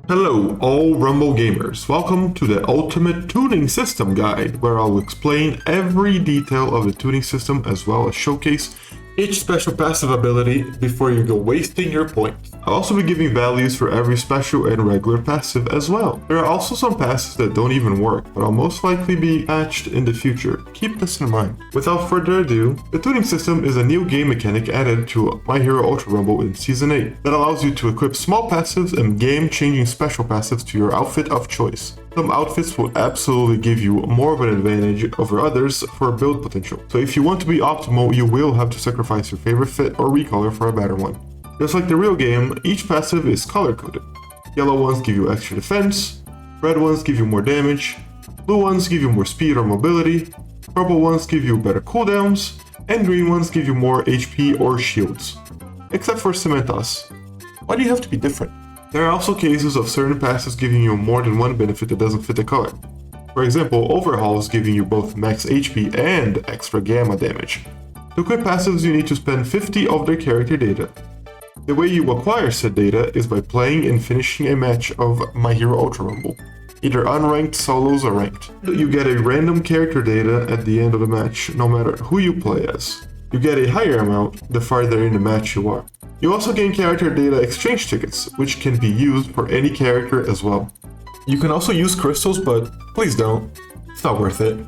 Hello all Rumble gamers, welcome to the Ultimate Tuning System Guide, where I'll explain every detail of the tuning system as well as showcase each special passive ability before you go wasting your points. I'll also be giving values for every special and regular passive as well. There are also some passives that don't even work, but I'll most likely be patched in the future. Keep this in mind. Without further ado, the tuning system is a new game mechanic added to My Hero Ultra Rumble in Season 8 that allows you to equip small passives and game-changing special passives to your outfit of choice. Some outfits will absolutely give you more of an advantage over others for build potential. So if you want to be optimal, you will have to sacrifice your favorite fit or recolor for a better one. Just like the real game, each passive is color-coded. Yellow ones give you extra defense, red ones give you more damage, blue ones give you more speed or mobility, purple ones give you better cooldowns, and green ones give you more HP or shields. Except for Cementos. Why do you have to be different? There are also cases of certain passives giving you more than one benefit that doesn't fit the color. For example, Overhaul is giving you both max HP and extra gamma damage. To equip passives, you need to spend 50 of their character data. The way you acquire said data is by playing and finishing a match of My Hero Ultra Rumble, either unranked, solos, or ranked. You get a random character data at the end of the match, no matter who you play as. You get a higher amount the farther in the match you are. You also gain character data exchange tickets, which can be used for any character as well. You can also use crystals, but please don't. It's not worth it.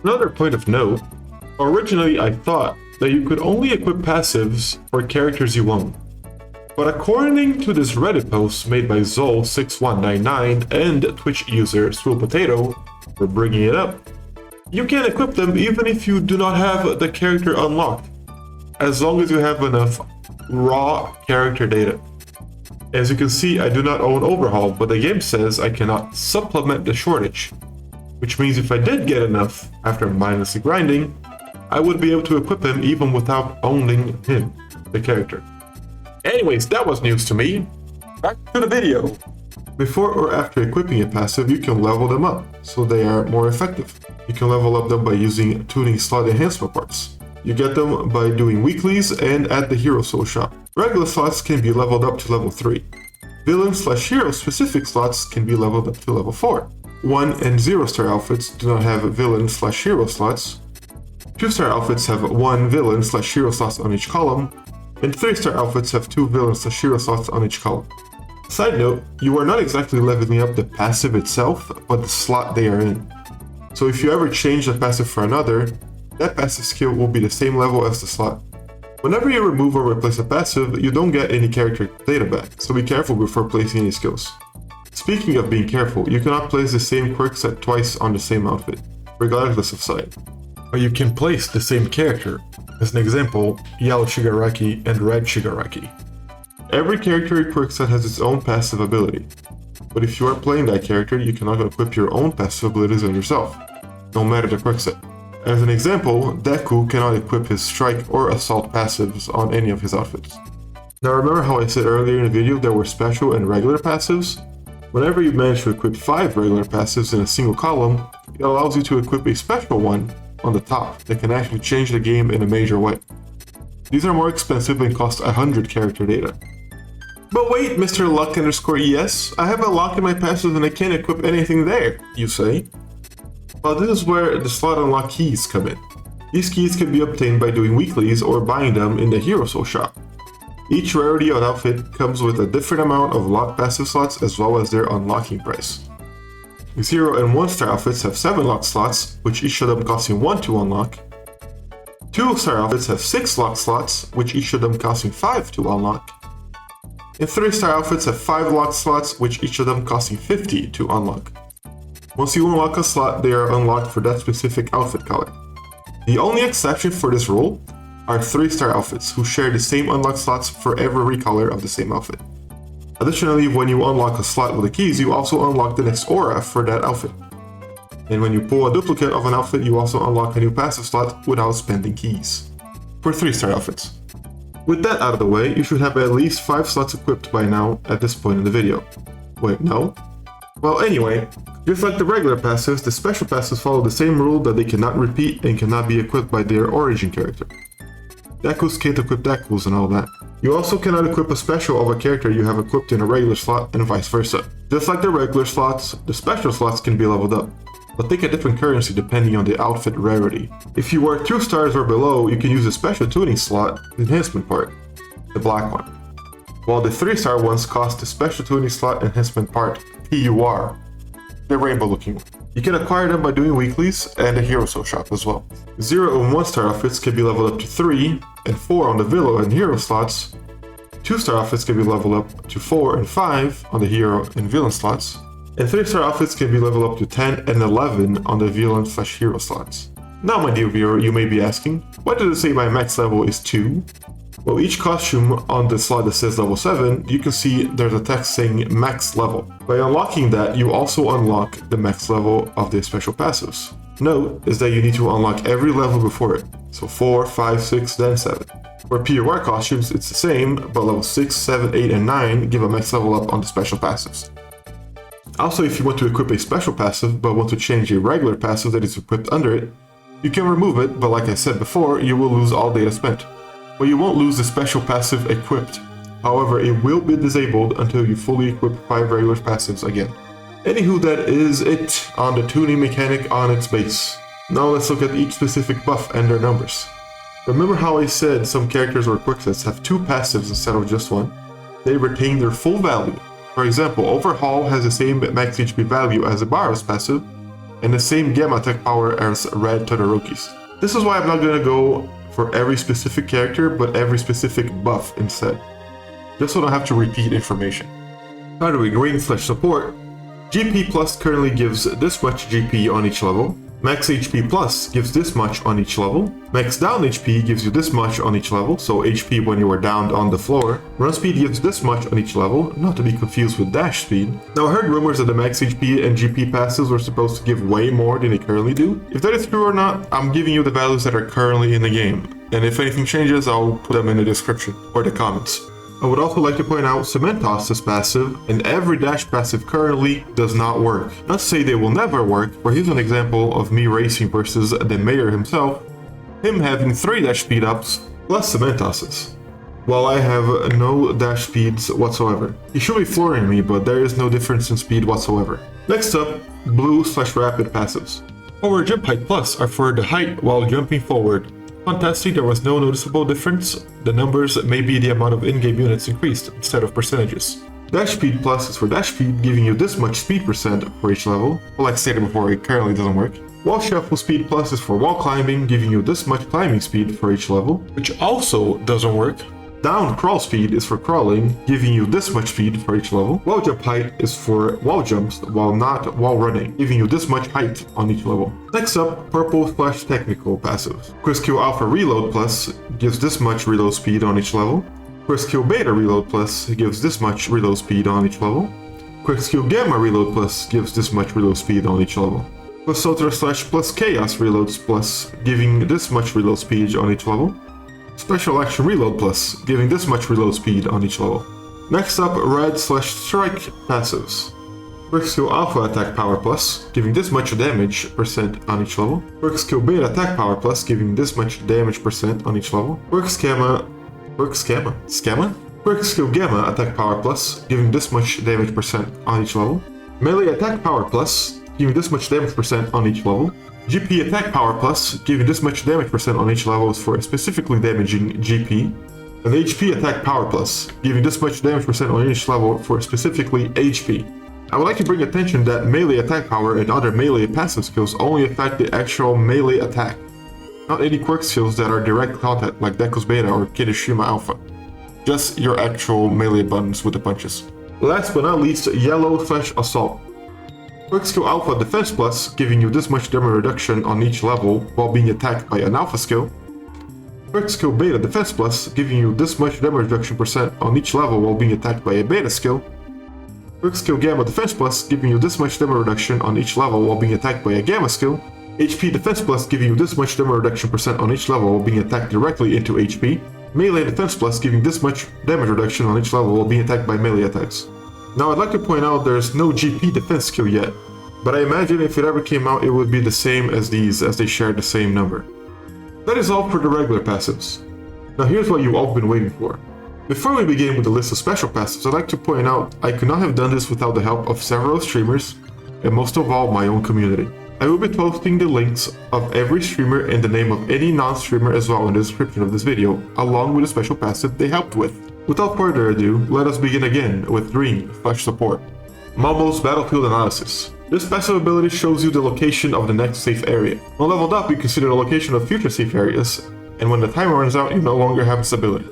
Another point of note, originally I thought that you could only equip passives for characters you own. But according to this Reddit post made by Zol6199 and Twitch user SwillPotato, for bringing it up, you can equip them even if you do not have the character unlocked, as long as you have enough raw character data. As you can see, I do not own Overhaul, but the game says I cannot supplement the shortage, which means if I did get enough after mindlessly grinding, I would be able to equip him even without owning him, the character. Anyways, that was news to me. Back to the video. Before or after equipping a passive, you can level them up, so they are more effective. You can level up them by using tuning slot enhancement parts. You get them by doing weeklies and at the Hero Soul Shop. Regular slots can be leveled up to level 3. Villain/hero specific slots can be leveled up to level 4. 1 and 0 star outfits do not have villain/hero slots. 2 star outfits have 1 villain/hero slots on each column, and 3 star outfits have 2 villain/hero slots on each column. Side note, you are not exactly leveling up the passive itself, but the slot they are in. So if you ever change the passive for another, that passive skill will be the same level as the slot. Whenever you remove or replace a passive, you don't get any character data back, so be careful before placing any skills. Speaking of being careful, you cannot place the same quirk set twice on the same outfit, regardless of side. But you can place the same character, as an example, yellow Shigaraki and red Shigaraki. Every character quirk set has its own passive ability, but if you are playing that character, you cannot equip your own passive abilities on yourself, no matter the quirk set. As an example, Deku cannot equip his strike or assault passives on any of his outfits. Now remember how I said earlier in the video there were special and regular passives? Whenever you manage to equip 5 regular passives in a single column, it allows you to equip a special one on the top that can actually change the game in a major way. These are more expensive and cost 100 character data. But wait, Mr. Luck_ES, I have a lock in my passive and I can't equip anything there, you say? Well, this is where the slot unlock keys come in. These keys can be obtained by doing weeklies or buying them in the Hero Soul Shop. Each rarity on outfit comes with a different amount of locked passive slots as well as their unlocking price. 0 and 1 star outfits have 7 locked slots, which each of them costing 1 to unlock. 2 star outfits have 6 locked slots, which each of them costing 5 to unlock. And 3 star outfits have 5 locked slots, which each of them costing 50 to unlock. Once you unlock a slot, they are unlocked for that specific outfit color. The only exception for this rule are 3 star outfits, who share the same unlock slots for every recolor of the same outfit. Additionally, when you unlock a slot with the keys, you also unlock the next aura for that outfit. And when you pull a duplicate of an outfit, you also unlock a new passive slot without spending keys. For 3 star outfits. With that out of the way, you should have at least 5 slots equipped by now at this point in the video. Wait, no? Well, anyway, just like the regular passives, the special passives follow the same rule that they cannot repeat and cannot be equipped by their origin character. Dekus can't equip Dekus and all that. You also cannot equip a special of a character you have equipped in a regular slot and vice versa. Just like the regular slots, the special slots can be leveled up, but take a different currency depending on the outfit rarity. If you are 2 stars or below, you can use the special tuning slot enhancement part, the black one, while the 3-star ones cost the special tuning slot enhancement part, PUR, the rainbow looking one. You can acquire them by doing weeklies and the hero soul shop as well. 0 and 1-star outfits can be leveled up to 3 and 4 on the Villa and hero slots. 2-star outfits can be leveled up to 4 and 5 on the hero and villain slots. And 3-star outfits can be leveled up to 10 and 11 on the villain/hero slots. Now, my dear viewer, you may be asking, why does it say my max level is 2? Well, each costume on the slot that says level 7, you can see there's a text saying max level. By unlocking that, you also unlock the max level of the special passives. Note is that you need to unlock every level before it, so 4, 5, 6, then 7. For PUR costumes, it's the same, but level 6, 7, 8, and 9 give a max level up on the special passives. Also, if you want to equip a special passive, but want to change a regular passive that is equipped under it, you can remove it, but like I said before, you will lose all data spent. But you won't lose the special passive equipped. However, it will be disabled until you fully equip 5 regular passives again. Anywho, that is it on the tuning mechanic on its base. Now let's look at each specific buff and their numbers. Remember how I said some characters or quicksets have 2 passives instead of just 1? They retain their full value. For example, Overhaul has the same max HP value as Ibara's passive, and the same gamma attack power as Red Todoroki's. This is why I'm not gonna go for every specific character, but every specific buff instead, just so I don't have to repeat information. By the way, Green/Support, GP Plus currently gives this much GP on each level, Max HP Plus gives this much on each level, Max Down HP gives you this much on each level, so HP when you are down on the floor, Run Speed gives this much on each level, not to be confused with Dash Speed. Now I heard rumors that the Max HP and GP passives were supposed to give way more than they currently do. If that is true or not, I'm giving you the values that are currently in the game, and if anything changes, I'll put them in the description or the comments. I would also like to point out Cementos' passive and every dash passive currently does not work. Not to say they will never work, for here's an example of me racing versus the mayor himself, him having 3 dash speed ups plus Cementos', while I have no dash speeds whatsoever. He should be flooring me, but there is no difference in speed whatsoever. Next up, Blue/Rapid passives. Forward Jump Height Plus are for the height while jumping forward. Fantastic, there was no noticeable difference. The numbers may be the amount of in-game units increased instead of percentages. Dash Speed Plus is for dash speed, giving you this much speed percent for each level. Well, like stated before, it currently doesn't work. Wall Shuffle Speed Plus is for wall climbing, giving you this much climbing speed for each level, which also doesn't work. Down Crawl Speed is for crawling, giving you this much speed for each level. Wall Jump Height is for wall jumps while not wall running, giving you this much height on each level. Next up, Purple/Technical passive. Quick Skill Alpha Reload Plus gives this much reload speed on each level. Quick Skill Beta Reload Plus gives this much reload speed on each level. Quick Skill Gamma Reload Plus gives this much reload speed on each level. Plus Ultra/Plus Chaos Reloads Plus giving this much reload speed on each level. Special Action Reload Plus, giving this much reload speed on each level. Next up, Red/Strike passives. Quick Skill Alpha Attack Power Plus, giving this much damage percent on each level. Quick Skill Beta Attack Power Plus, giving this much damage percent on each level. Quick Skill Gamma Attack Power Plus, giving this much damage percent on each level. Melee Attack Power Plus, giving this much damage percent on each level. GP Attack Power Plus, giving this much damage percent on each level for specifically damaging GP. And HP Attack Power Plus, giving this much damage percent on each level for specifically HP. I would like to bring attention that melee attack power and other melee passive skills only affect the actual melee attack, not any quirk skills that are direct contact like Deku's Beta or Kirishima Alpha. Just your actual melee buttons with the punches. Last but not least, Yellow/Assault. Quick Skill Alpha Defense Plus, giving you this much damage reduction on each level while being attacked by an Alpha skill. Quick Skill Beta Defense Plus, giving you this much damage reduction percent on each level while being attacked by a Beta skill. Quick Skill Gamma Defense Plus, giving you this much damage reduction on each level while being attacked by a Gamma skill. HP Defense Plus, giving you this much damage reduction percent on each level while being attacked directly into HP. Melee Defense Plus, giving this much damage reduction on each level while being attacked by melee attacks. Now I'd like to point out there's no GP defense skill yet, but I imagine if it ever came out it would be the same as these, as they share the same number. That is all for the regular passives. Now here's what you've all been waiting for. Before we begin with the list of special passives, I'd like to point out I could not have done this without the help of several streamers, and most of all my own community. I will be posting the links of every streamer and the name of any non-streamer as well in the description of this video, along with the special passive they helped with. Without further ado, let us begin again with Dream/support. Momo's Battlefield Analysis. This passive ability shows you the location of the next safe area. When leveled up, you can see the location of future safe areas, and when the timer runs out, you no longer have this ability.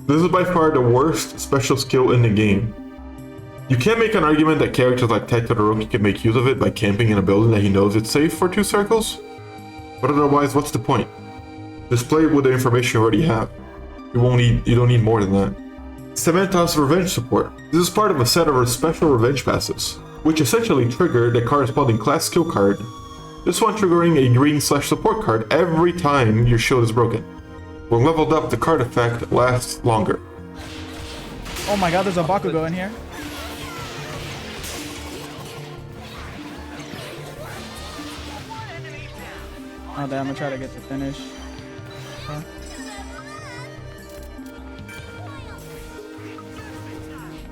This is by far the worst special skill in the game. You can make an argument that characters like Todoroki can make use of it by camping in a building that he knows it's safe for 2 circles, but otherwise, what's the point? Display it with the information you already have. You don't need more than that. Cementos Revenge Support. This is part of a set of special revenge passives, which essentially trigger the corresponding class skill card, this one triggering a green/support card every time your shield is broken. When leveled up, the card effect lasts longer. Oh my god, there's a Bakugo in here. Oh damn, I'm gonna try to get the finish. Okay.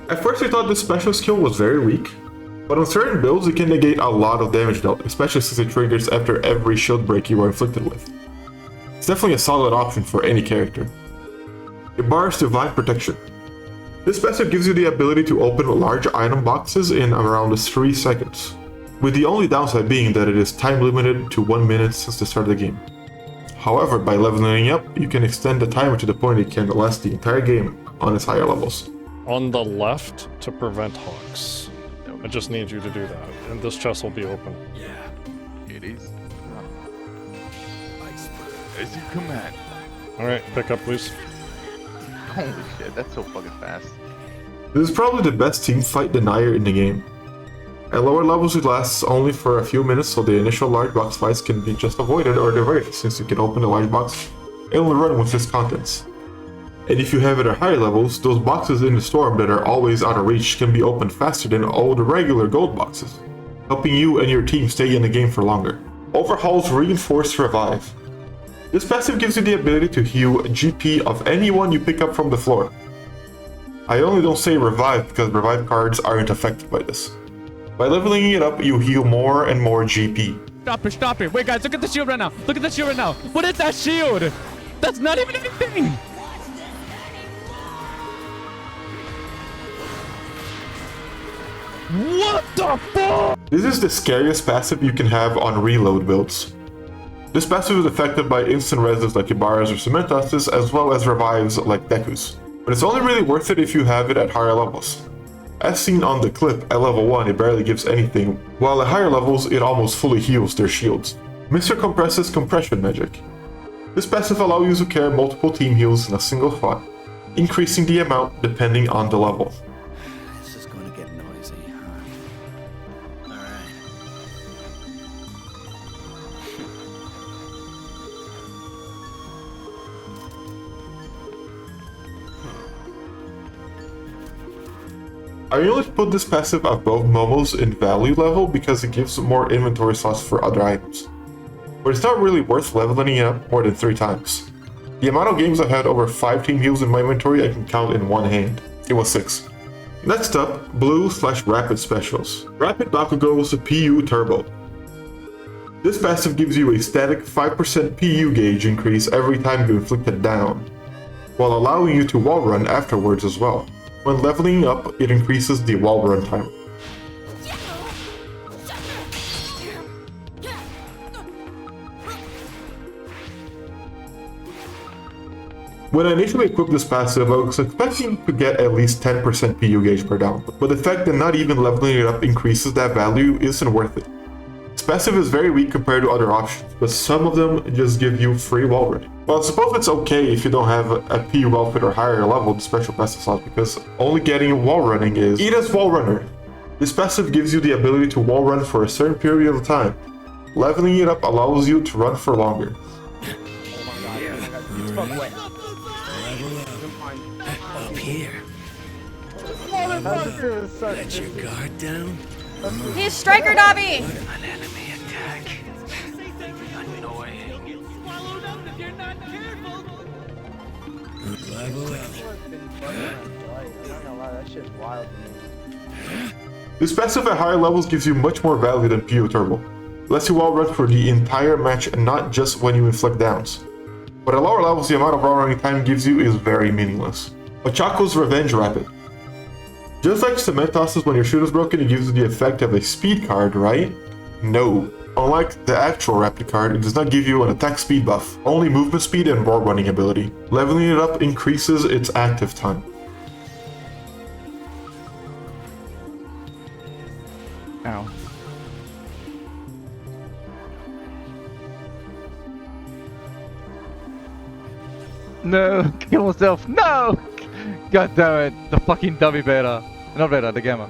At first I thought this special skill was very weak, but on certain builds it can negate a lot of damage dealt, especially since it triggers after every shield break you are inflicted with. It's definitely a solid option for any character. Ibara's Divine Protection. This passive gives you the ability to open large item boxes in around 3 seconds, with the only downside being that it is time limited to 1 minute since the start of the game. However, by leveling up, you can extend the timer to the point it can last the entire game on its higher levels. On the left to prevent hawks. I just need you to do that, and this chest will be open. Yeah, it is. As you command. Alright, pick up please. Holy shit, that's so fucking fast. This is probably the best team fight denier in the game. At lower levels it lasts only for a few minutes, so the initial large box fights can be just avoided or diverted, since you can open the large box and only run with its contents. And if you have it at higher levels, those boxes in the storm that are always out of reach can be opened faster than all the regular gold boxes, helping you and your team stay in the game for longer. Overhaul's Reinforced Revive. This passive gives you the ability to heal GP of anyone you pick up from the floor. I only don't say revive because revive cards aren't affected by this. By leveling it up, you heal more and more GP. Stop it, stop it. Wait guys, look at the shield right now. Look at the shield right now. What is that shield? That's not even anything. What the fuck? This is the scariest passive you can have on reload builds. This passive is affected by instant reses like Ibara's or Cementos, as well as revives like Deku's. But it's only really worth it if you have it at higher levels. As seen on the clip, at level 1 it barely gives anything, while at higher levels it almost fully heals their shields. Mr.Compres' Compression Magic. This passive allows you to carry multiple team heals in a single shot, increasing the amount depending on the level. This is going to get noisy, huh? Alright. I only put this passive above Momo's in value level because it gives more inventory slots for other items. But it's not really worth leveling it up more than 3 times. The amount of games I've had over 5 team heals in my inventory I can count in one hand. It was 6. Next up, Blue/Rapid Specials. Rapid Bakugo's PU Turbo. This passive gives you a static 5% PU gauge increase every time you inflict it down, while allowing you to wall run afterwards as well. When leveling up, it increases the wall run time. When I initially equipped this passive, I was expecting to get at least 10% PU gauge per down, but the fact that not even leveling it up increases that value isn't worth it. This passive is very weak compared to other options, but some of them just give you free wall running. Well, I suppose it's okay if you don't have a PU outfit or higher level special passive slot, because only getting wall running is Ida's Wall Runner. This passive gives you the ability to wall run for a certain period of time. Leveling it up allows you to run for longer. Let your guard down. He's Striker Dabi! An enemy attack. Annoying. Level up. This passive at higher levels gives you much more value than PO Turbo. Lets you wall run for the entire match and not just when you inflict downs. But at lower levels, the amount of wall running time gives you is very meaningless. Ochako's Revenge Rapid. Just like Cementos, when your shoot is broken, it gives you the effect of a speed card, right? No. Unlike the actual Rapid card, it does not give you an attack speed buff, only movement speed and wall running ability. Leveling it up increases its active time. Ow. No, kill myself. No! God damn it. The fucking Dabi beta. Not beta, the gamma.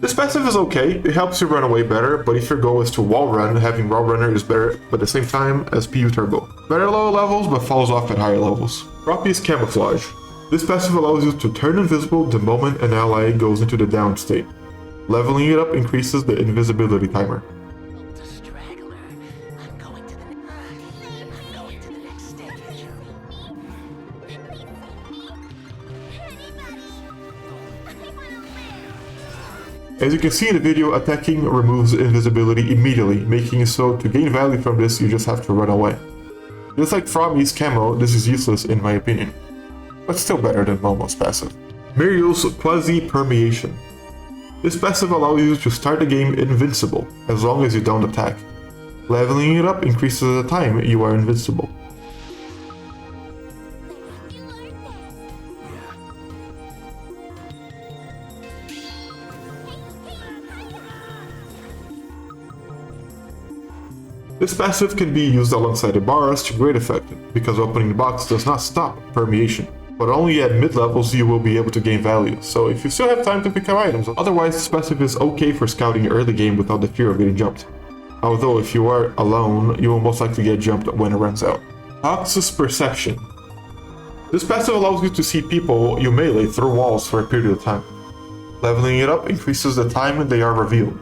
This passive is okay, it helps you run away better, but if your goal is to wall run, having wall runner is better, but at the same time as PU Turbo. Better at lower levels, but falls off at higher levels. Froppy's Camouflage. This passive allows you to turn invisible the moment an ally goes into the down state. Leveling it up increases the invisibility timer. As you can see in the video, attacking removes invisibility immediately, making it so to gain value from this you just have to run away. Just like Fromy's camo, this is useless in my opinion, but still better than Momo's passive. Mirio's Quasi-Permeation. This passive allows you to start the game invincible, as long as you don't attack. Leveling it up increases the time you are invincible. This passive can be used alongside Ibara's to great effect, because opening the box does not stop permeation, but only at mid-levels you will be able to gain value, so if you still have time to pick up items, otherwise this passive is okay for scouting early game without the fear of getting jumped. Although if you are alone, you will most likely get jumped when it runs out. Hox's Perception. This passive allows you to see people you melee through walls for a period of time. Leveling it up increases the time they are revealed.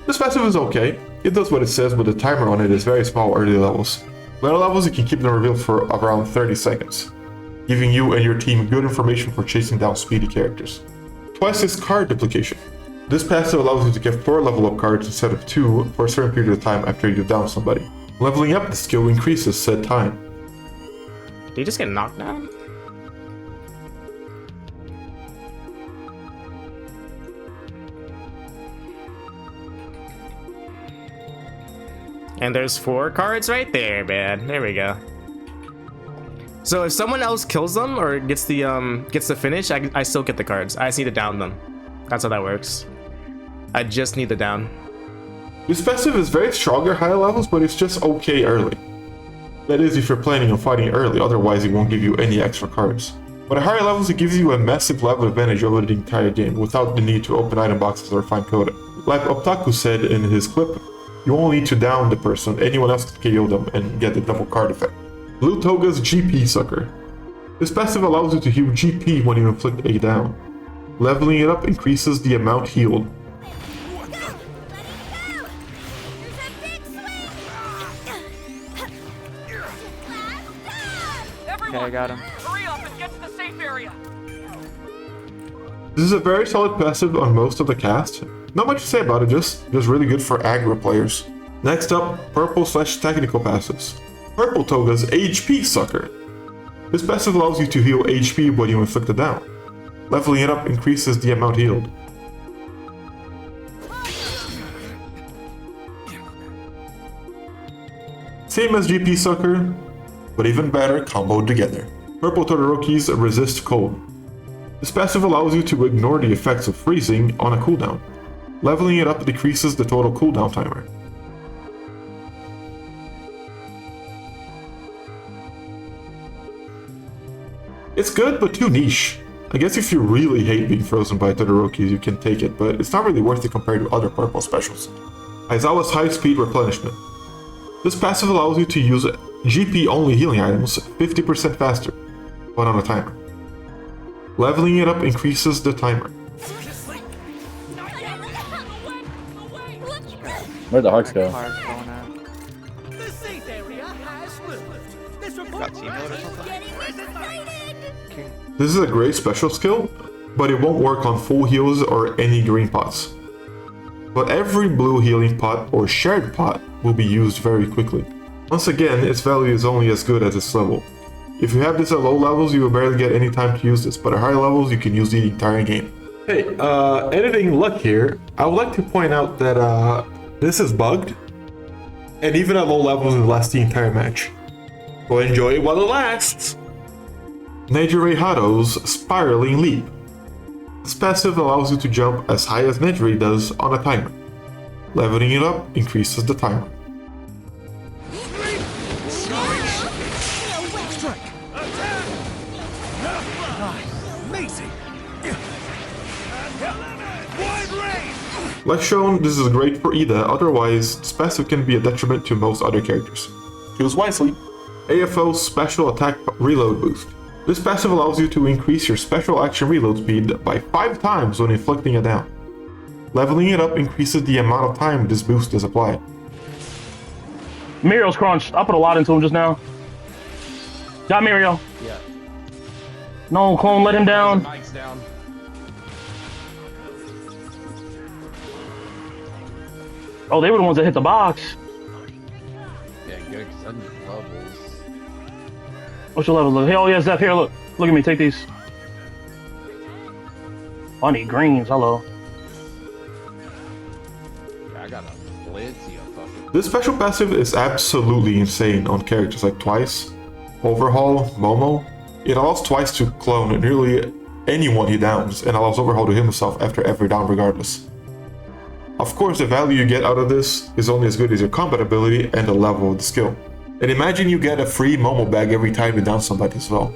This passive is okay, it does what it says, but the timer on it is very small early levels. Later levels you can keep them revealed for around 30 seconds, giving you and your team good information for chasing down speedy characters. Twice's Card Duplication. This passive allows you to get 4 level up cards instead of 2 for a certain period of time after you down somebody. Leveling up the skill increases said time. Did he just get knocked down? And there's 4 cards right there, man. There we go. So if someone else kills them or gets the finish, I still get the cards. I just need to down them. That's how that works. I just need to down. This passive is very strong at higher levels, but it's just okay early. That is if you're planning on fighting early, otherwise it won't give you any extra cards. But at higher levels it gives you a massive level advantage over the entire game without the need to open item boxes or find coda. Like Optaku said in his clip, you only need to down the person, anyone else can KO them and get the double card effect. Blue Toga's GP Sucker. This passive allows you to heal GP when you inflict a down. Leveling it up increases the amount healed. Okay, I got him. Hurry up and get to the safe area. This is a very solid passive on most of the cast. Not much to say about it, just really good for aggro players. Next up, purple/technical passives. Purple Toga's HP Sucker. This passive allows you to heal HP when you inflict a down. Leveling it up increases the amount healed. Same as GP Sucker, but even better comboed together. Purple Todoroki's Resist Cold. This passive allows you to ignore the effects of freezing on a cooldown. Leveling it up decreases the total cooldown timer. It's good, but too niche. I guess if you really hate being frozen by Todoroki, you can take it, but it's not really worth it compared to other purple specials. Aizawa's High Speed Replenishment. This passive allows you to use GP-only healing items 50% faster, but on a timer. Leveling it up increases the timer. Where'd the hearts go? Cards going out. Got team mode or something? This is a great special skill, but it won't work on full heals or any green pots. But every blue healing pot or shared pot will be used very quickly. Once again, its value is only as good as its level. If you have this at low levels, you will barely get any time to use this, but at high levels, you can use the entire game. Hey, editing luck here, I would like to point out that this is bugged, and even at low levels, it lasts the entire match. So enjoy it while it lasts! Nejire Hado's Spiraling Leap. This passive allows you to jump as high as Nejire does on a timer. Leveling it up increases the timer. Like shown, this is great for Ida, otherwise this passive can be a detriment to most other characters. Choose wisely. AFO's Special Attack Reload Boost. This passive allows you to increase your special action reload speed by 5 times when inflicting a down. Leveling it up increases the amount of time this boost is applied. Mirio's crunched. I put a lot into him just now. Got Mirio. Yeah. No, clone, let him down. Mike's down. Oh, they were the ones that hit the box. Yeah, good, because I need levels. What's your level? Look? Hey, oh yeah, Zeph, here, look. Look at me, take these. I need greens, hello. I got a plenty of fucking... This special passive is absolutely insane on characters like Twice, Overhaul, Momo. It allows Twice to clone nearly anyone he downs, and allows Overhaul to heal himself after every down regardless. Of course, the value you get out of this is only as good as your combat ability and the level of the skill. And imagine you get a free Momo bag every time you down somebody as well.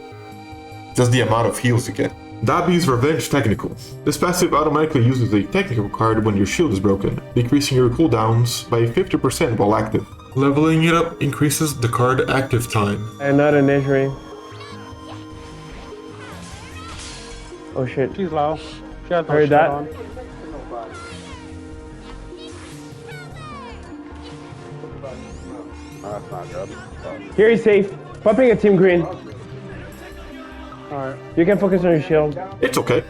Just the amount of heals you get. Dabi's Revenge Technical. This passive automatically uses a technical card when your shield is broken, decreasing your cooldowns by 50% while active. Leveling it up increases the card active time. Another Nejire. Oh shit. She's low. She has no Heard shit that. on. That's not good. Here he's safe. Pumping a team green. Alright. You can focus on your shield. It's okay.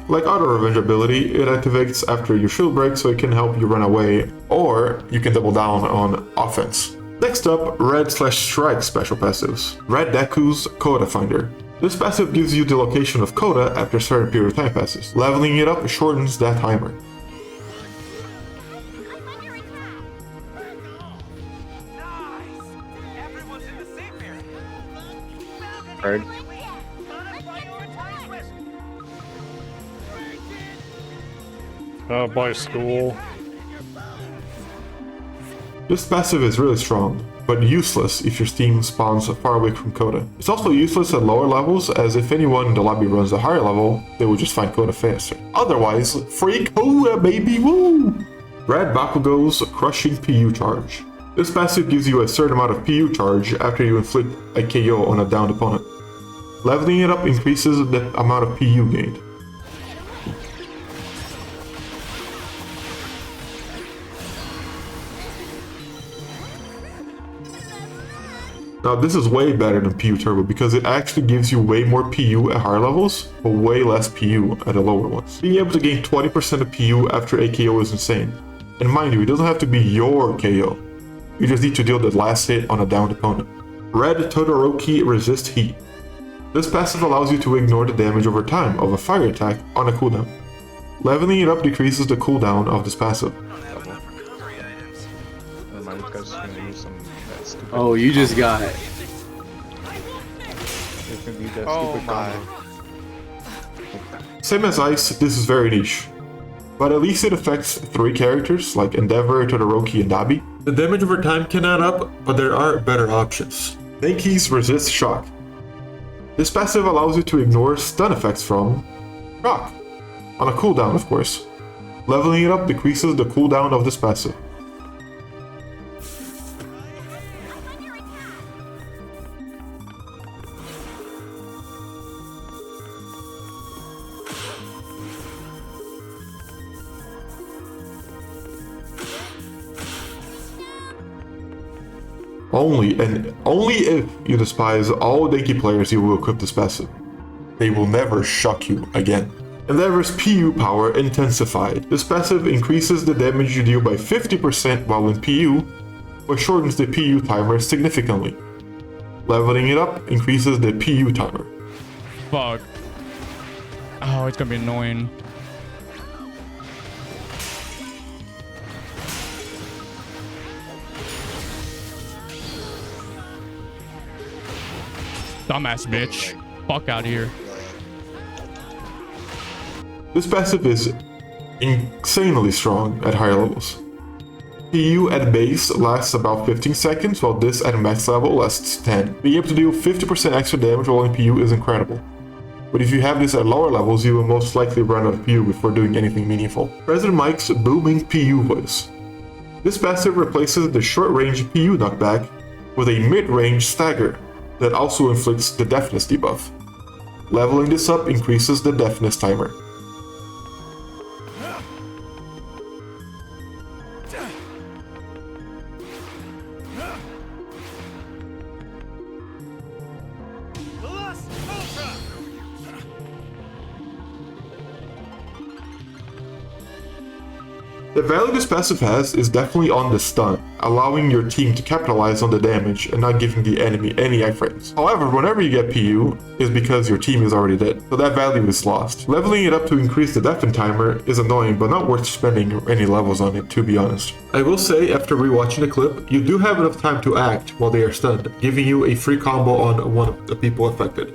Like auto revenge ability, it activates after your shield breaks so it can help you run away, or you can double down on offense. Next up, Red/Strike special passives. Red Deku's Coda Finder. This passive gives you the location of Coda after a certain period of time passes. Leveling it up shortens that timer. Heard. By school. This passive is really strong, but useless if your team spawns far away from Coda. It's also useless at lower levels, as if anyone in the lobby runs a higher level, they will just find Coda faster. Otherwise, free Coda, baby, woo! Red Bakugo's Crushing PU Charge. This passive gives you a certain amount of PU charge after you inflict a KO on a downed opponent. Leveling it up increases the amount of PU gained. Now this is way better than PU Turbo because it actually gives you way more PU at higher levels, but way less PU at the lower ones. Being able to gain 20% of PU after a KO is insane. And mind you, it doesn't have to be your KO. You just need to deal the last hit on a downed opponent. Red Todoroki Resist Heat. This passive allows you to ignore the damage over time of a fire attack on a cooldown. Leveling it up decreases the cooldown of this passive. Oh, you just got it. Oh my. Same as Ice, this is very niche. But at least it affects 3 characters like Endeavor, Todoroki, and Dabi. The damage over time can add up, but there are better options. Denki's Resist Shock. This passive allows you to ignore stun effects from shock, on a cooldown of course. Leveling it up decreases the cooldown of this passive. Only if you despise all Denki players you will equip this passive. They will never shock you again. And there is PU power intensified. This passive increases the damage you deal by 50% while in PU, but shortens the PU timer significantly. Leveling it up increases the PU timer. Fuck. Oh, it's gonna be annoying. Dumbass bitch. Fuck out of here. This passive is insanely strong at higher levels. PU at base lasts about 15 seconds, while this at max level lasts 10. Being able to deal 50% extra damage while in PU is incredible. But if you have this at lower levels, you will most likely run out of PU before doing anything meaningful. President Mike's booming PU voice. This passive replaces the short-range PU knockback with a mid-range stagger that also inflicts the deafness debuff. Leveling this up increases the deafness timer. The value this passive has is definitely on the stun, allowing your team to capitalize on the damage and not giving the enemy any iframes. However, whenever you get PU, is because your team is already dead, so that value is lost. Leveling it up to increase the deafen timer is annoying, but not worth spending any levels on it, to be honest. I will say, after rewatching the clip, you do have enough time to act while they are stunned, giving you a free combo on one of the people affected.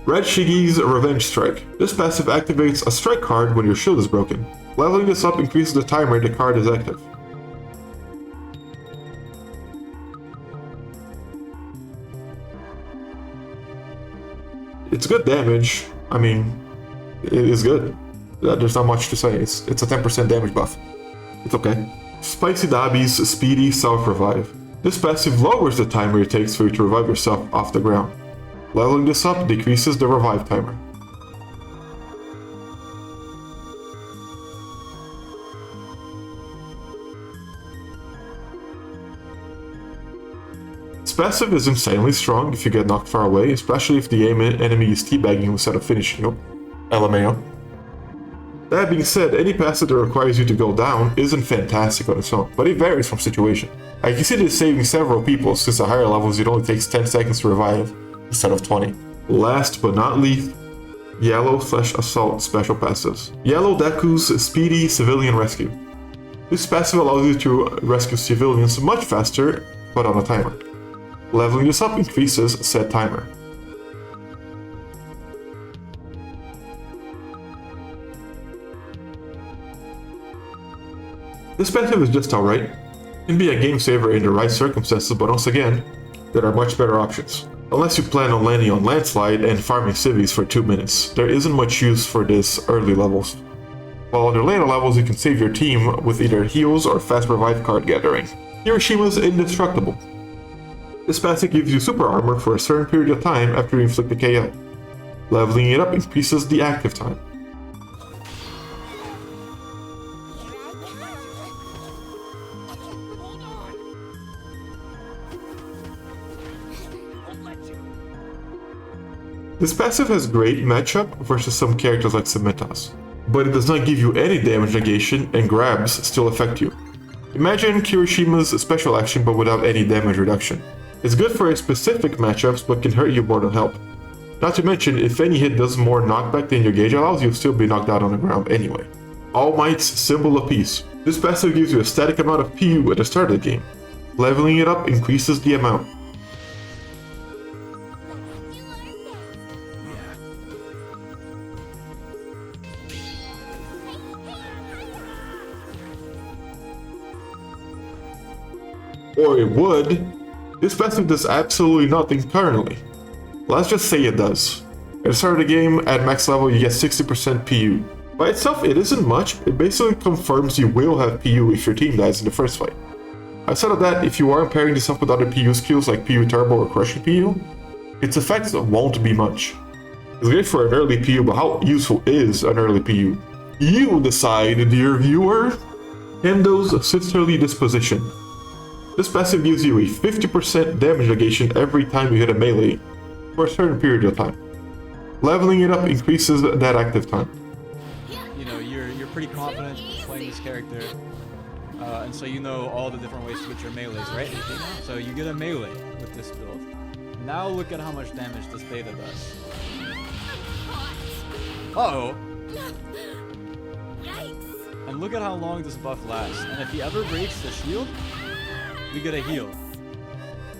Red Shiggy's Revenge Strike. This passive activates a strike card when your shield is broken. Leveling this up increases the timer the card is active. It's good damage. I mean, it is good. There's not much to say. It's a 10% damage buff. It's okay. Spicy Dabi's Speedy Self-Revive. This passive lowers the timer it takes for you to revive yourself off the ground. Leveling this up decreases the revive timer. This passive is insanely strong if you get knocked far away, especially if the enemy is teabagging you instead of finishing you. LMAO. That being said, any passive that requires you to go down isn't fantastic on its own, but it varies from situation. I consider saving several people since at higher levels it only takes 10 seconds to revive instead of 20. Last but not least, Yellow/Assault special passives. Yellow Deku's Speedy Civilian Rescue. This passive allows you to rescue civilians much faster, but on a timer. Leveling this up increases said timer. This passive is just alright. It can be a game saver in the right circumstances, but once again, there are much better options. Unless you plan on landing on Landslide and farming civvies for 2 minutes, there isn't much use for this early levels. While on the later levels you can save your team with either heals or fast revive card gathering. Kirishima's Indestructible. This passive gives you super armor for a certain period of time after you inflict a KO. Leveling it up increases the active time. This passive has great matchup versus some characters like Cementos, but it does not give you any damage negation and grabs still affect you. Imagine Kirishima's special action but without any damage reduction. It's good for specific matchups but can hurt you more than help. Not to mention, if any hit does more knockback than your gauge allows, you'll still be knocked out on the ground anyway. AllMight's Symbol of Peace. This passive gives you a static amount of PU at the start of the game. Leveling it up increases the amount. Or it would. This passive does absolutely nothing currently. Let's just say it does. At the start of the game, at max level, you get 60% PU. By itself, it isn't much. It basically confirms you will have PU if your team dies in the first fight. Outside of that, if you are pairing this up with other PU skills like PU Turbo or Crushing PU, its effects won't be much. It's great for an early PU, but how useful is an early PU? You decide, dear viewer. Kendo's Sisterly Disposition. This passive gives you a 50% damage negation every time you hit a melee for a certain period of time. Leveling it up increases that active time. You know, you're pretty confident playing this character, and so you know all the different ways to get your melees, right? So you get a melee with this build. Now look at how much damage this beta does. Uh-oh. And look at how long this buff lasts. And if he ever breaks the shield, we get a heal.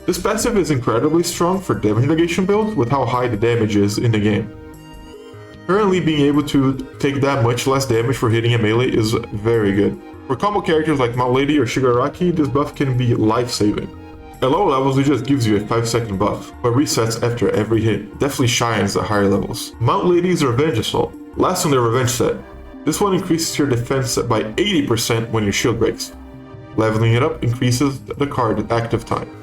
This passive is incredibly strong for damage negation builds with how high the damage is in the game. Currently being able to take that much less damage for hitting a melee is very good. For combo characters like Mt.Lady or Shigaraki, this buff can be life-saving. At low levels, it just gives you a 5-second buff, but resets after every hit. Definitely shines at higher levels. Mt.Lady's Revenge Assault. Last on the Revenge set. This one increases your defense by 80% when your shield breaks. Leveling it up increases the card active time.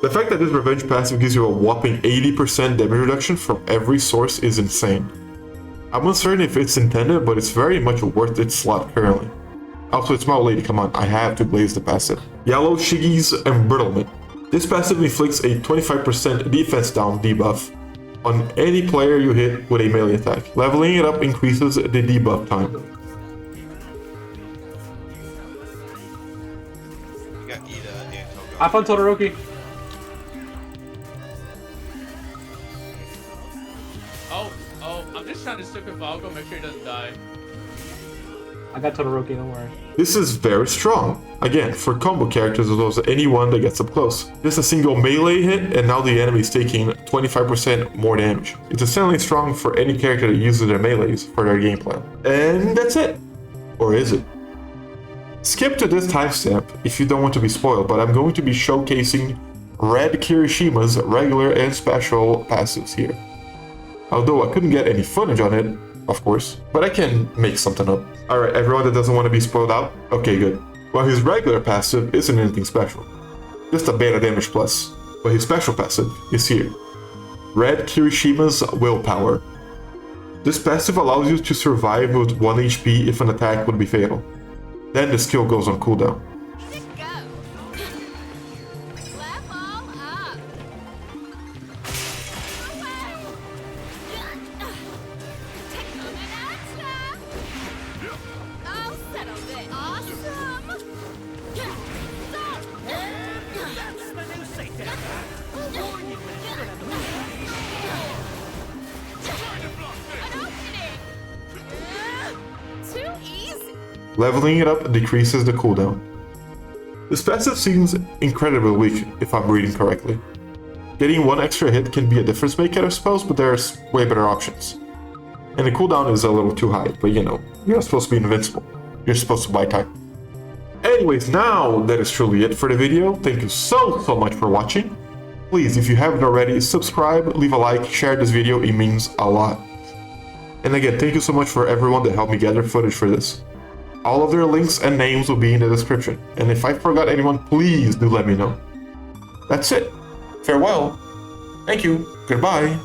The fact that this revenge passive gives you a whopping 80% damage reduction from every source is insane. I'm uncertain if it's intended, but it's very much worth its slot currently. Also, it's Mt.Lady, come on, I have to blaze the passive. Yellow Shiggy's Embrittlement. This passive inflicts a 25% defense down debuff on any player you hit with a melee attack. Leveling it up increases the debuff time. I found Todoroki. I'm just trying to stick with Valgo, make sure he doesn't die. I got Todoroki, don't worry. This is very strong. Again, for combo characters as well as anyone that gets up close. Just a single melee hit and now the enemy is taking 25% more damage. It's insanely strong for any character that uses their melees for their game plan. And that's it. Or is it? Skip to this timestamp if you don't want to be spoiled, but I'm going to be showcasing Red Kirishima's regular and special passives here. Although I couldn't get any footage on it, of course, but I can make something up. Alright, everyone that doesn't want to be spoiled out? Okay, good. Well, his regular passive isn't anything special. Just a beta damage plus. But his special passive is here. Red Kirishima's Willpower. This passive allows you to survive with 1 HP if an attack would be fatal. Then the skill goes on cooldown. Leveling it up decreases the cooldown. This passive seems incredibly weak, if I'm reading correctly. Getting 1 extra hit can be a difference maker, I suppose, but there's way better options. And the cooldown is a little too high, but you know, you're not supposed to be invincible. You're supposed to buy time. Anyways, now that is truly it for the video. Thank you so much for watching. Please, if you haven't already, subscribe, leave a like, share this video, it means a lot. And again, thank you so much for everyone that helped me gather footage for this. All of their links and names will be in the description. And if I forgot anyone, please do let me know. That's it. Farewell. Thank you. Goodbye.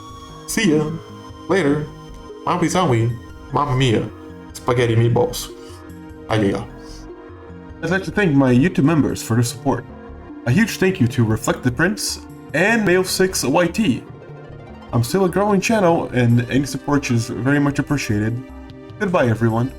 See ya. Later. Mamma Mamma mia. Spaghetti meatballs. Aizawa. I'd like to thank my YouTube members for their support. A huge thank you to Reflect the Prince and Male6YT. I'm still a growing channel and any support is very much appreciated. Goodbye everyone.